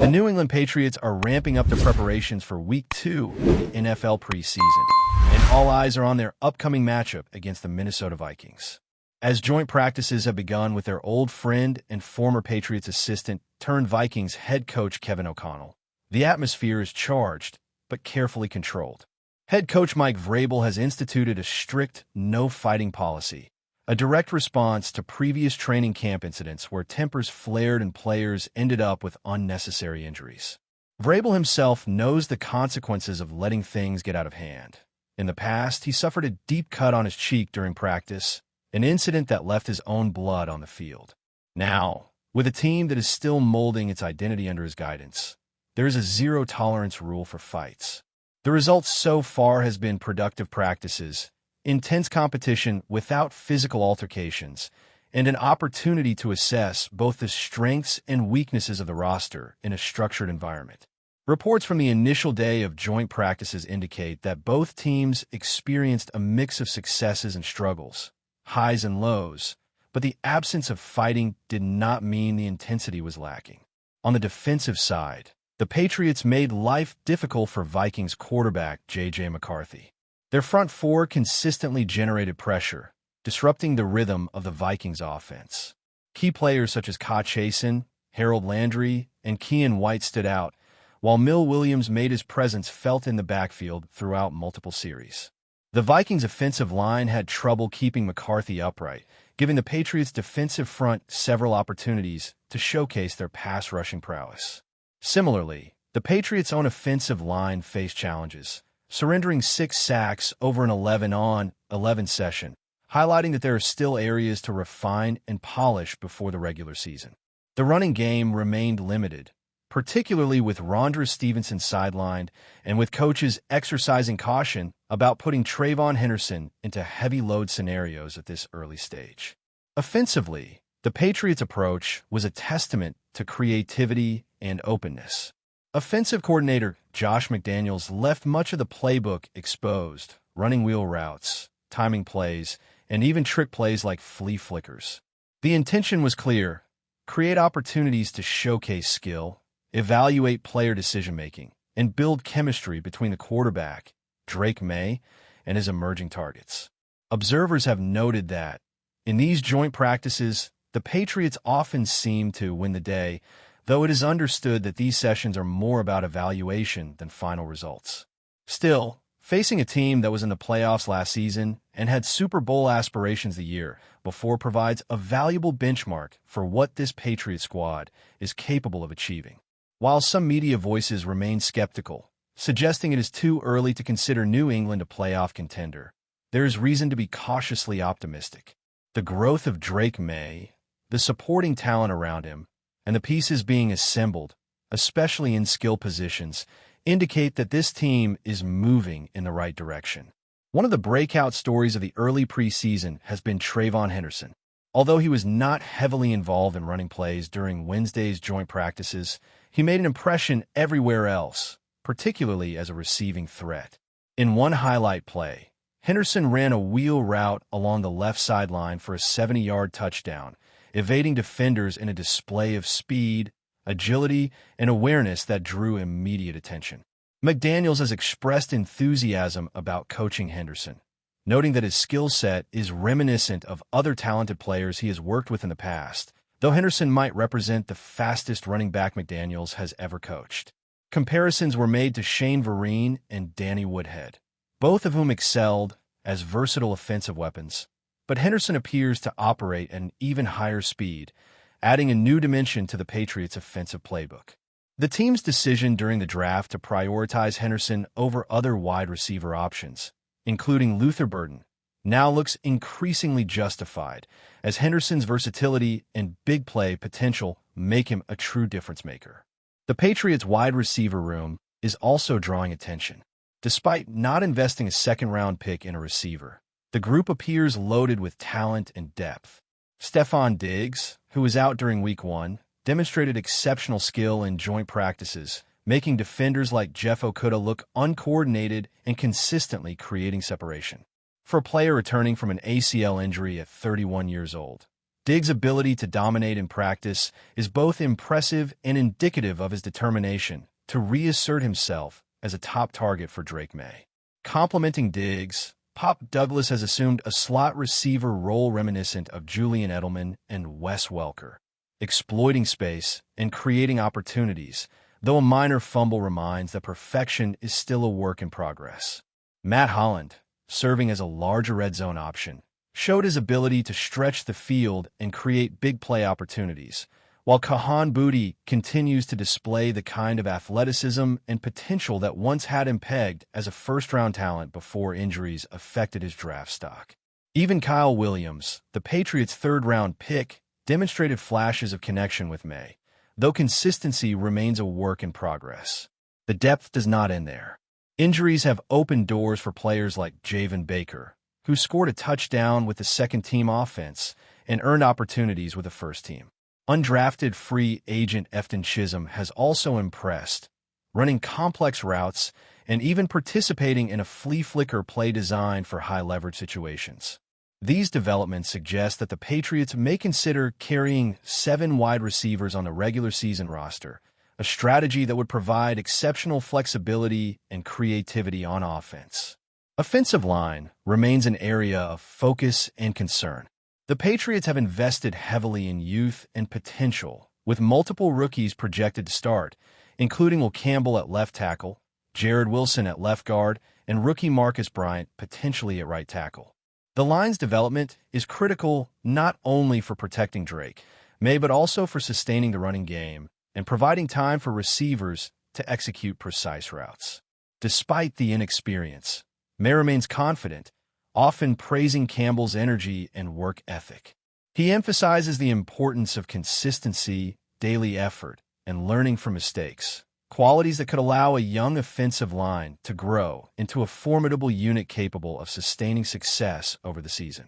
The New England Patriots are ramping up their preparations for Week 2 of the NFL preseason, and all eyes are on their upcoming matchup against the Minnesota Vikings. As joint practices have begun with their old friend and former Patriots assistant turned Vikings head coach Kevin O'Connell, the atmosphere is charged but carefully controlled. Head coach Mike Vrabel has instituted a strict no-fighting policy, a direct response to previous training camp incidents where tempers flared and players ended up with unnecessary injuries. Vrabel himself knows the consequences of letting things get out of hand. In the past, he suffered a deep cut on his cheek during practice, an incident that left his own blood on the field. Now, with a team that is still molding its identity under his guidance, there is a zero-tolerance rule for fights. The result so far has been productive practices, intense competition without physical altercations, and an opportunity to assess both the strengths and weaknesses of the roster in a structured environment. Reports from the initial day of joint practices indicate that both teams experienced a mix of successes and struggles, highs and lows, but the absence of fighting did not mean the intensity was lacking. On the defensive side, the Patriots made life difficult for Vikings quarterback J.J. McCarthy. Their front four consistently generated pressure, disrupting the rhythm of the Vikings' offense. Key players such as Ka Chason, Harold Landry, and Keion White stood out, while Mill Williams made his presence felt in the backfield throughout multiple series. The Vikings' offensive line had trouble keeping McCarthy upright, giving the Patriots' defensive front several opportunities to showcase their pass-rushing prowess. Similarly, the Patriots' own offensive line faced challenges, surrendering 6 sacks over an 11-on-11 session, highlighting that there are still areas to refine and polish before the regular season. The running game remained limited, particularly with Rondre Stevenson sidelined and with coaches exercising caution about putting Trayvon Henderson into heavy-load scenarios at this early stage. Offensively, the Patriots' approach was a testament to creativity and openness. Offensive coordinator Josh McDaniels left much of the playbook exposed, running wheel routes, timing plays, and even trick plays like flea flickers. The intention was clear: create opportunities to showcase skill, evaluate player decision-making, and build chemistry between the quarterback, Drake May, and his emerging targets. Observers have noted that, in these joint practices, the Patriots often seem to win the day, though it is understood that these sessions are more about evaluation than final results. Still, facing a team that was in the playoffs last season and had Super Bowl aspirations the year before provides a valuable benchmark for what this Patriot squad is capable of achieving. While some media voices remain skeptical, suggesting it is too early to consider New England a playoff contender, there is reason to be cautiously optimistic. The growth of Drake May, the supporting talent around him, and the pieces being assembled, especially in skill positions, indicate that this team is moving in the right direction. One of the breakout stories of the early preseason has been Trayvon Henderson. Although he was not heavily involved in running plays during Wednesday's joint practices, he made an impression everywhere else, particularly as a receiving threat. In one highlight play, Henderson ran a wheel route along the left sideline for a 70-yard touchdown, evading defenders in a display of speed, agility, and awareness that drew immediate attention. McDaniels has expressed enthusiasm about coaching Henderson, noting that his skill set is reminiscent of other talented players he has worked with in the past, though Henderson might represent the fastest running back McDaniels has ever coached. Comparisons were made to Shane Vereen and Danny Woodhead, both of whom excelled as versatile offensive weapons, but Henderson appears to operate at an even higher speed, adding a new dimension to the Patriots' offensive playbook. The team's decision during the draft to prioritize Henderson over other wide receiver options, including Luther Burden, now looks increasingly justified, as Henderson's versatility and big play potential make him a true difference maker. The Patriots' wide receiver room is also drawing attention. Despite not investing a second-round pick in a receiver, the group appears loaded with talent and depth. Stephon Diggs, who was out during Week 1, demonstrated exceptional skill in joint practices, making defenders like Jeff Okudah look uncoordinated and consistently creating separation. For a player returning from an ACL injury at 31 years old, Diggs' ability to dominate in practice is both impressive and indicative of his determination to reassert himself as a top target for Drake May. Complementing Diggs, Pop Douglas has assumed a slot receiver role reminiscent of Julian Edelman and Wes Welker, exploiting space and creating opportunities, though a minor fumble reminds that perfection is still a work in progress. Matt Holland, serving as a larger red zone option, showed his ability to stretch the field and create big play opportunities, while Kahan Booty continues to display the kind of athleticism and potential that once had him pegged as a first-round talent before injuries affected his draft stock. Even Kyle Williams, the Patriots' third-round pick, demonstrated flashes of connection with May, though consistency remains a work in progress. The depth does not end there. Injuries have opened doors for players like Trayvon Baker, who scored a touchdown with the second-team offense and earned opportunities with the first team. Undrafted free agent Efton Chisholm has also impressed, running complex routes and even participating in a flea flicker play designed for high-leverage situations. These developments suggest that the Patriots may consider carrying 7 wide receivers on the regular season roster, a strategy that would provide exceptional flexibility and creativity on offense. Offensive line remains an area of focus and concern. The Patriots have invested heavily in youth and potential, with multiple rookies projected to start, including Will Campbell at left tackle, Jared Wilson at left guard, and rookie Marcus Bryant potentially at right tackle. The line's development is critical not only for protecting Drake May but also for sustaining the running game and providing time for receivers to execute precise routes. Despite the inexperience, May remains confident, often praising Campbell's energy and work ethic. He emphasizes the importance of consistency, daily effort, and learning from mistakes, qualities that could allow a young offensive line to grow into a formidable unit capable of sustaining success over the season.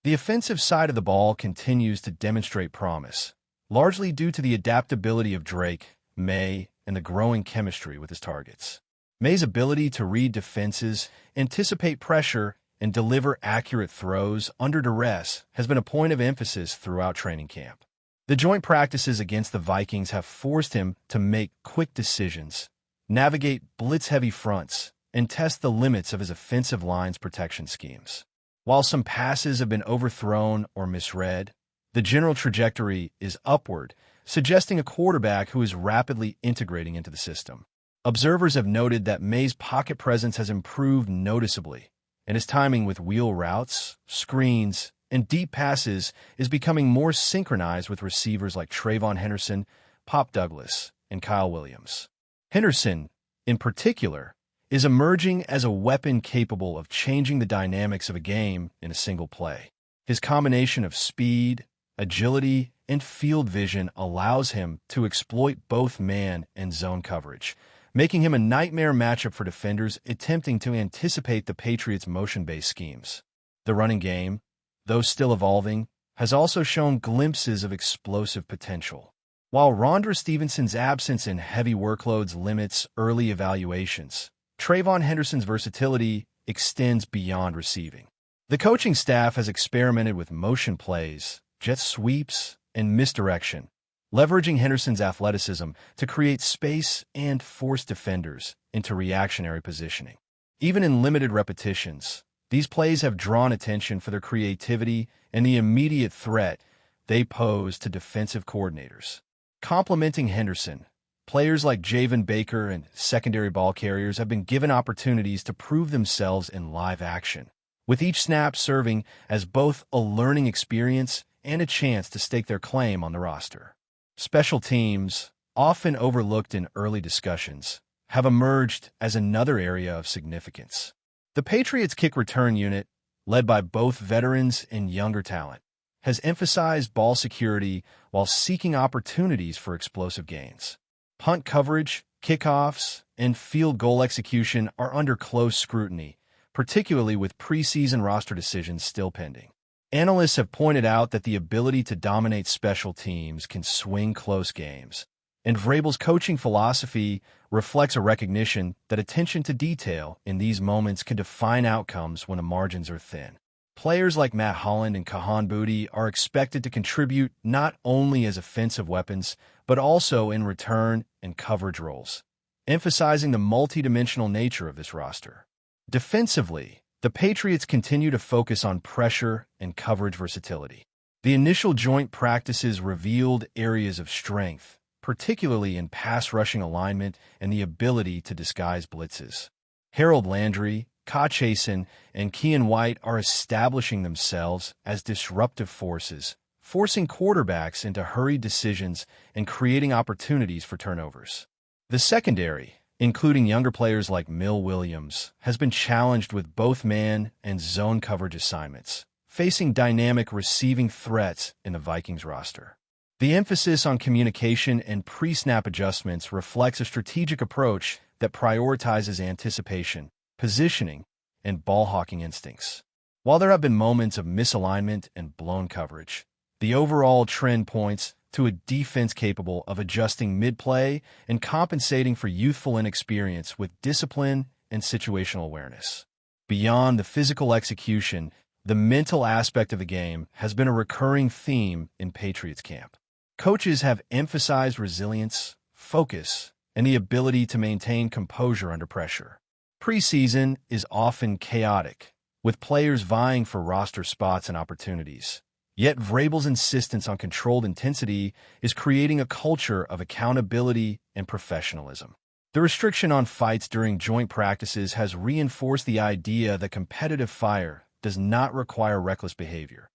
The offensive side of the ball continues to demonstrate promise, largely due to the adaptability of Drake, May, and the growing chemistry with his targets. May's ability to read defenses, anticipate pressure, and deliver accurate throws under duress has been a point of emphasis throughout training camp. The joint practices against the Vikings have forced him to make quick decisions, navigate blitz-heavy fronts, and test the limits of his offensive line's protection schemes. While some passes have been overthrown or misread, the general trajectory is upward, suggesting a quarterback who is rapidly integrating into the system. Observers have noted that May's pocket presence has improved noticeably, and his timing with wheel routes, screens, and deep passes is becoming more synchronized with receivers like Trayvon Henderson, Pop Douglas, and Kyle Williams. Henderson, in particular, is emerging as a weapon capable of changing the dynamics of a game in a single play. His combination of speed, agility, and field vision allows him to exploit both man and zone coverage, making him a nightmare matchup for defenders attempting to anticipate the Patriots' motion-based schemes. The running game, though still evolving, has also shown glimpses of explosive potential. While Rondre Stevenson's absence in heavy workloads limits early evaluations, Trayvon Henderson's versatility extends beyond receiving. The coaching staff has experimented with motion plays, jet sweeps, and misdirection, leveraging Henderson's athleticism to create space and force defenders into reactionary positioning. Even in limited repetitions, these plays have drawn attention for their creativity and the immediate threat they pose to defensive coordinators. Complementing Henderson, players like Trayvon Baker and secondary ball carriers have been given opportunities to prove themselves in live action, with each snap serving as both a learning experience and a chance to stake their claim on the roster. Special teams, often overlooked in early discussions, have emerged as another area of significance. The Patriots' kick return unit, led by both veterans and younger talent, has emphasized ball security while seeking opportunities for explosive gains. Punt coverage, kickoffs, and field goal execution are under close scrutiny, particularly with preseason roster decisions still pending. Analysts have pointed out that the ability to dominate special teams can swing close games, and Vrabel's coaching philosophy reflects a recognition that attention to detail in these moments can define outcomes when the margins are thin. Players like Matt Holland and Kahan Booty are expected to contribute not only as offensive weapons, but also in return and coverage roles, emphasizing the multidimensional nature of this roster. Defensively, the Patriots continue to focus on pressure and coverage versatility. The initial joint practices revealed areas of strength, particularly in pass rushing alignment and the ability to disguise blitzes. Harold Landry, Ka Chason, and Kean White are establishing themselves as disruptive forces, forcing quarterbacks into hurried decisions and creating opportunities for turnovers. The secondary, including younger players like Mill Williams, has been challenged with both man and zone coverage assignments, facing dynamic receiving threats in the Vikings roster. The emphasis on communication and pre-snap adjustments reflects a strategic approach that prioritizes anticipation, positioning, and ball-hawking instincts. While there have been moments of misalignment and blown coverage, the overall trend points to a defense capable of adjusting mid-play and compensating for youthful inexperience with discipline and situational awareness. Beyond the physical execution, the mental aspect of the game has been a recurring theme in Patriots camp. Coaches have emphasized resilience, focus, and the ability to maintain composure under pressure. Preseason is often chaotic, with players vying for roster spots and opportunities. Yet Vrabel's insistence on controlled intensity is creating a culture of accountability and professionalism. The restriction on fights during joint practices has reinforced the idea that competitive fire does not require reckless behavior.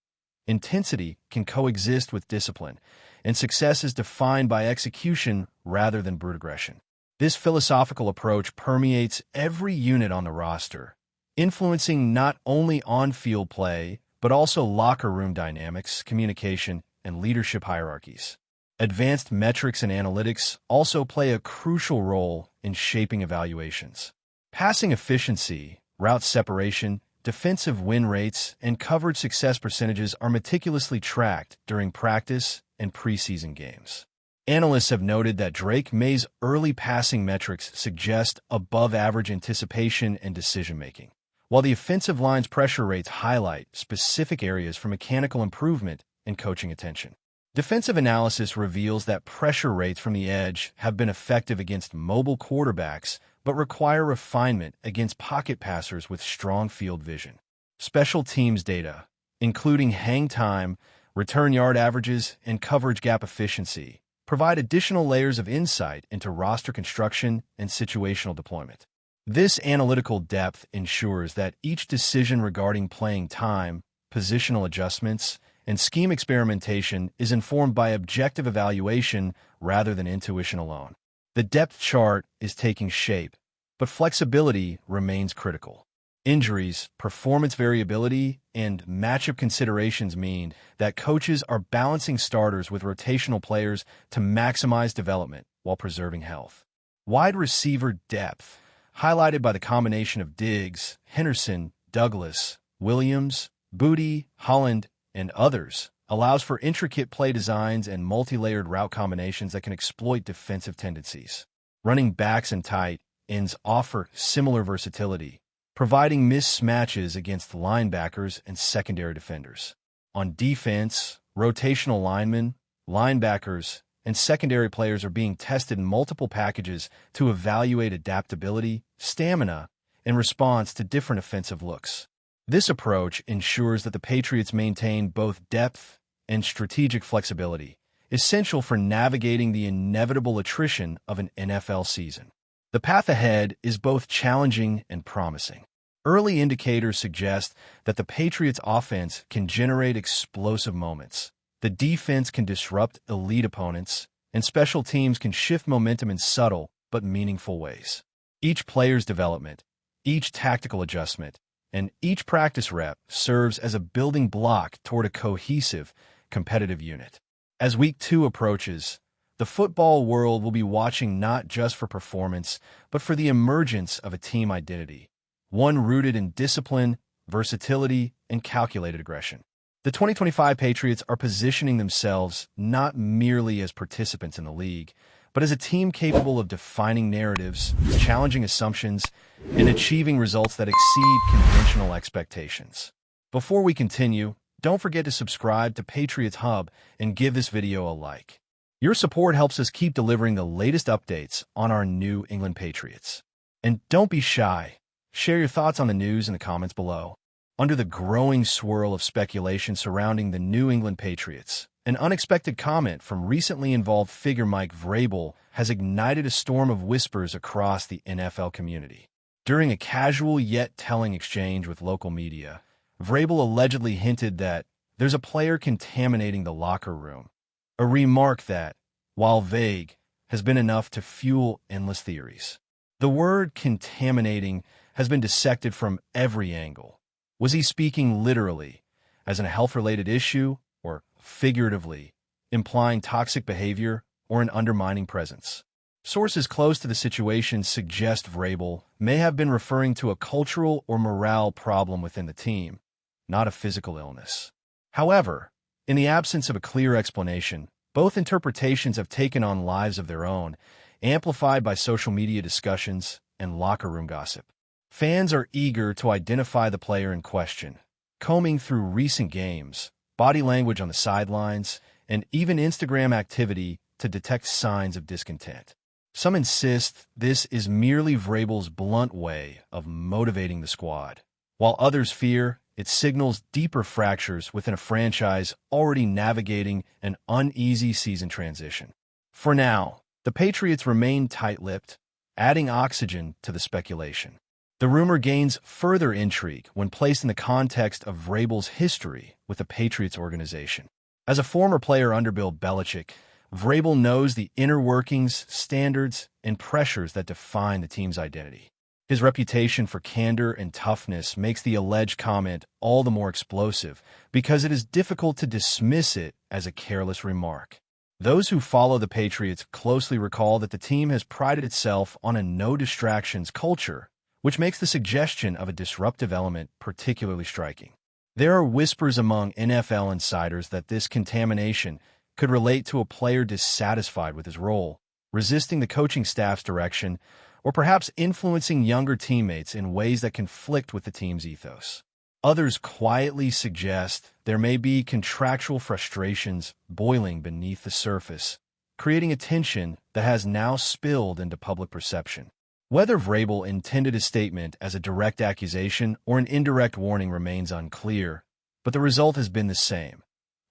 Intensity can coexist with discipline, and success is defined by execution rather than brute aggression. This philosophical approach permeates every unit on the roster, influencing not only on-field play, but also locker room dynamics, communication, and leadership hierarchies. Advanced metrics and analytics also play a crucial role in shaping evaluations. Passing efficiency, route separation, defensive win rates, and coverage success percentages are meticulously tracked during practice and preseason games. Analysts have noted that Drake May's early passing metrics suggest above-average anticipation and decision-making, while the offensive line's pressure rates highlight specific areas for mechanical improvement and coaching attention. Defensive analysis reveals that pressure rates from the edge have been effective against mobile quarterbacks but require refinement against pocket passers with strong field vision. Special teams data, including hang time, return yard averages, and coverage gap efficiency, provide additional layers of insight into roster construction and situational deployment. This analytical depth ensures that each decision regarding playing time, positional adjustments, and scheme experimentation is informed by objective evaluation rather than intuition alone. The depth chart is taking shape, but flexibility remains critical. Injuries, performance variability, and matchup considerations mean that coaches are balancing starters with rotational players to maximize development while preserving health. Wide receiver depth, highlighted by the combination of Diggs, Henderson, Douglas, Williams, Booty, Holland, and others, allows for intricate play designs and multi-layered route combinations that can exploit defensive tendencies. Running backs and tight ends offer similar versatility, providing mismatches against linebackers and secondary defenders. On defense, rotational linemen, linebackers, and secondary players are being tested in multiple packages to evaluate adaptability, stamina, and response to different offensive looks. This approach ensures that the Patriots maintain both depth and strategic flexibility, essential for navigating the inevitable attrition of an NFL season. The path ahead is both challenging and promising. Early indicators suggest that the Patriots' offense can generate explosive moments. The defense can disrupt elite opponents, and special teams can shift momentum in subtle but meaningful ways. Each player's development, each tactical adjustment, and each practice rep serves as a building block toward a cohesive, competitive unit. As Week 2 approaches, the football world will be watching not just for performance, but for the emergence of a team identity, one rooted in discipline, versatility, and calculated aggression. The 2025 Patriots are positioning themselves not merely as participants in the league, but as a team capable of defining narratives, challenging assumptions, and achieving results that exceed conventional expectations. Before we continue, don't forget to subscribe to Patriots Hub and give this video a like. Your support helps us keep delivering the latest updates on our New England Patriots. And don't be shy. Share your thoughts on the news in the comments below. Under the growing swirl of speculation surrounding the New England Patriots, an unexpected comment from recently involved figure Mike Vrabel has ignited a storm of whispers across the NFL community. During a casual yet telling exchange with local media, Vrabel allegedly hinted that there's a player contaminating the locker room, a remark that, while vague, has been enough to fuel endless theories. The word contaminating has been dissected from every angle. Was he speaking literally, as in a health-related issue, or figuratively, implying toxic behavior or an undermining presence? Sources close to the situation suggest Vrabel may have been referring to a cultural or morale problem within the team, not a physical illness. However, in the absence of a clear explanation, both interpretations have taken on lives of their own, amplified by social media discussions and locker room gossip. Fans are eager to identify the player in question, combing through recent games, body language on the sidelines, and even Instagram activity to detect signs of discontent. Some insist this is merely Vrabel's blunt way of motivating the squad, while others fear it signals deeper fractures within a franchise already navigating an uneasy season transition. For now, the Patriots remain tight-lipped, adding oxygen to the speculation. The rumor gains further intrigue when placed in the context of Vrabel's history with the Patriots organization. As a former player under Bill Belichick, Vrabel knows the inner workings, standards, and pressures that define the team's identity. His reputation for candor and toughness makes the alleged comment all the more explosive because it is difficult to dismiss it as a careless remark. Those who follow the Patriots closely recall that the team has prided itself on a no-distractions culture, which makes the suggestion of a disruptive element particularly striking. There are whispers among NFL insiders that this contamination could relate to a player dissatisfied with his role, resisting the coaching staff's direction, or perhaps influencing younger teammates in ways that conflict with the team's ethos. Others quietly suggest there may be contractual frustrations boiling beneath the surface, creating a tension that has now spilled into public perception. Whether Vrabel intended his statement as a direct accusation or an indirect warning remains unclear, but the result has been the same: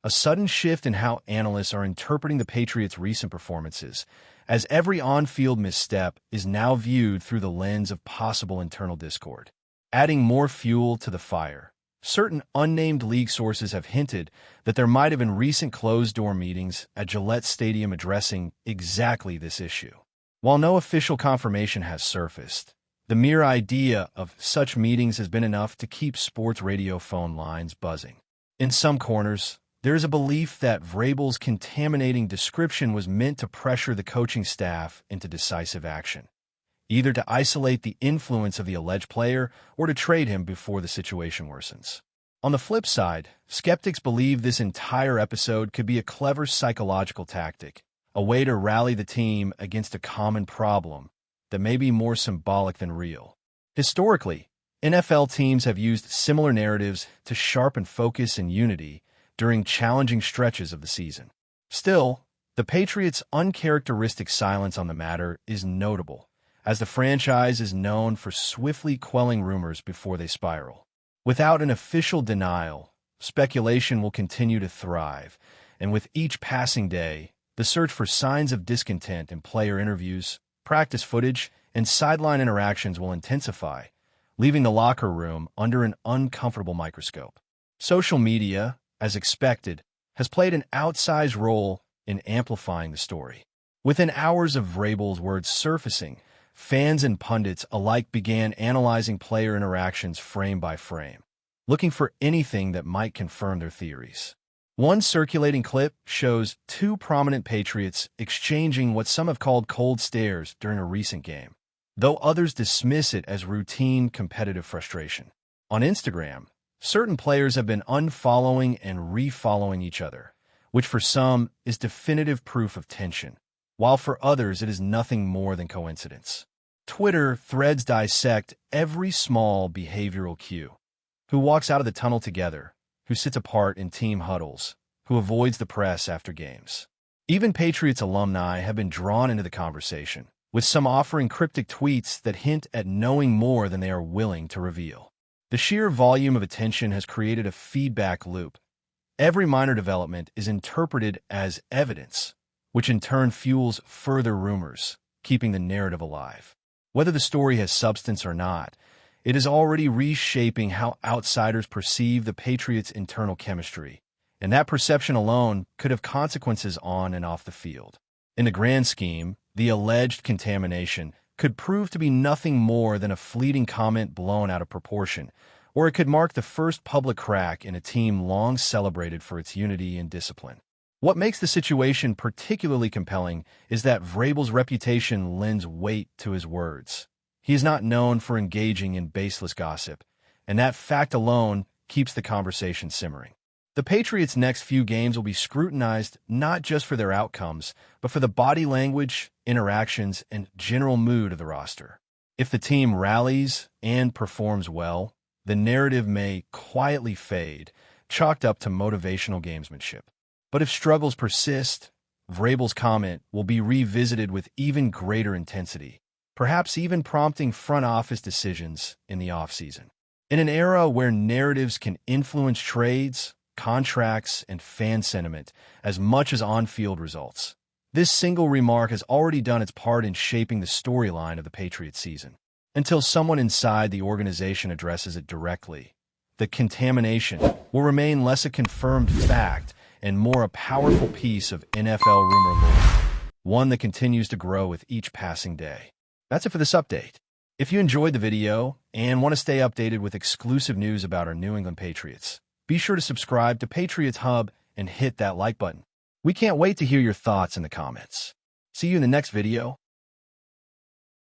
a sudden shift in how analysts are interpreting the Patriots' recent performances, as every on-field misstep is now viewed through the lens of possible internal discord. Adding more fuel to the fire, certain unnamed league sources have hinted that there might have been recent closed-door meetings at Gillette Stadium addressing exactly this issue. While no official confirmation has surfaced, the mere idea of such meetings has been enough to keep sports radio phone lines buzzing. In some corners, there is a belief that Vrabel's contaminating description was meant to pressure the coaching staff into decisive action, either to isolate the influence of the alleged player or to trade him before the situation worsens. On the flip side, skeptics believe this entire episode could be a clever psychological tactic, a way to rally the team against a common problem that may be more symbolic than real. Historically, NFL teams have used similar narratives to sharpen focus and unity during challenging stretches of the season. Still, the Patriots' uncharacteristic silence on the matter is notable, as the franchise is known for swiftly quelling rumors before they spiral. Without an official denial, speculation will continue to thrive, and with each passing day, the search for signs of discontent in player interviews, practice footage, and sideline interactions will intensify, leaving the locker room under an uncomfortable microscope. Social media, as expected, has played an outsized role in amplifying the story. Within hours of Vrabel's words surfacing, fans and pundits alike began analyzing player interactions frame by frame, looking for anything that might confirm their theories. One circulating clip shows two prominent Patriots exchanging what some have called cold stares during a recent game, though others dismiss it as routine competitive frustration. On Instagram, certain players have been unfollowing and refollowing each other, which for some is definitive proof of tension, while for others it is nothing more than coincidence. Twitter threads dissect every small behavioral cue, who walks out of the tunnel together, who sits apart in team huddles, who avoids the press after games. Even Patriots alumni have been drawn into the conversation, with some offering cryptic tweets that hint at knowing more than they are willing to reveal. The sheer volume of attention has created a feedback loop. Every minor development is interpreted as evidence, which in turn fuels further rumors, keeping the narrative alive. Whether the story has substance or not, it is already reshaping how outsiders perceive the Patriots' internal chemistry, and that perception alone could have consequences on and off the field. In the grand scheme, the alleged contamination could prove to be nothing more than a fleeting comment blown out of proportion, or it could mark the first public crack in a team long celebrated for its unity and discipline. What makes the situation particularly compelling is that Vrabel's reputation lends weight to his words. He is not known for engaging in baseless gossip, and that fact alone keeps the conversation simmering. The Patriots' next few games will be scrutinized not just for their outcomes, but for the body language, interactions, and general mood of the roster. If the team rallies and performs well, the narrative may quietly fade, chalked up to motivational gamesmanship. But if struggles persist, Vrabel's comment will be revisited with even greater intensity, perhaps even prompting front office decisions in the offseason. In an era where narratives can influence trades, contracts, and fan sentiment as much as on-field results, this single remark has already done its part in shaping the storyline of the Patriots season. Until someone inside the organization addresses it directly, the contamination will remain less a confirmed fact and more a powerful piece of NFL rumor lore, one that continues to grow with each passing day. That's it for this update. If you enjoyed the video and want to stay updated with exclusive news about our New England Patriots, be sure to subscribe to Patriots Hub and hit that like button. We can't wait to hear your thoughts in the comments. See you in the next video.